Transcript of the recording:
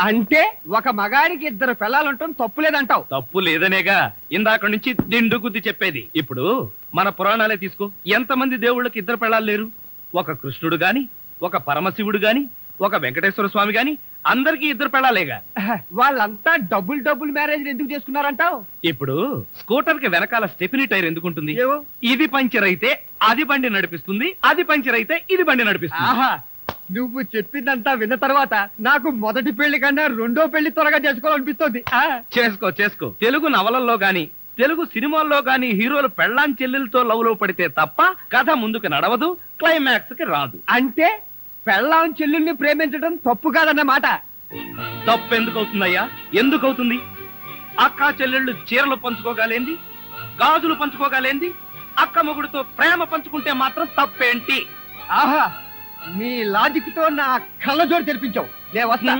అంటే ఒక మగాడికి ఇద్దరు పిల్లలుంటాం తప్పు లేదంటావు. తప్పు లేదనేగా ఇందాక నుంచి దిండు గుద్ది చెప్పేది. ఇప్పుడు మన పురాణాలే తీసుకో, ఎంతమంది దేవుళ్ళకి ఇద్దరు పెళ్ళాలు లేరు? ఒక కృష్ణుడు గాని, ఒక పరమశివుడు గాని, ఒక వెంకటేశ్వర స్వామి గాని, అందరికి ఇద్దరు పెళ్ళాలేగా. వాళ్ళంతా డబుల్ మ్యారేజ్ ఎందుకు చేసుకున్నారంటావు? ఇప్పుడు స్కూటర్ కి వెనకాల స్టెఫినీ టైర్ ఎందుకుంటుంది? ఏవో. ఇది పంచర్ అయితే అది బండి నడిపిస్తుంది, అది పంచర్ అయితే ఇది బండి నడిపిస్తుంది. ఆహా, నువ్వు చెప్పిందంతా విన్న తర్వాత నాకు మొదటి పెళ్లి కన్నా రెండో పెళ్లి త్వరగా చేసుకోవాలనిపిస్తుంది. చేసుకో చేసుకో. తెలుగు నవలల్లో గాని, తెలుగు సినిమాల్లో గాని హీరోలు పెళ్ళాం చెల్లెలతో లవ్ లో పడితే తప్ప కథ ముందుకు నడవదు, క్లైమాక్స్ కి రాదు. అంటే పెళ్ళాం చెల్లెల్ని ప్రేమించడం తప్పు కాదన్నమాట. తప్పు ఎందుకు అవుతుందయ్యా? ఎందుకు అవుతుంది? అక్క చెల్లెళ్ళు చీరలు పంచుకోగలేంది, గాజులు పంచుకోగలేంది, అక్క మొగుడుతో ప్రేమ పంచుకుంటే మాత్రం తప్పేంటి? ఆహా, నీ లాజిక్ తో నా కళ్ళజోడు తెరిపించావు. నేను వస్తా.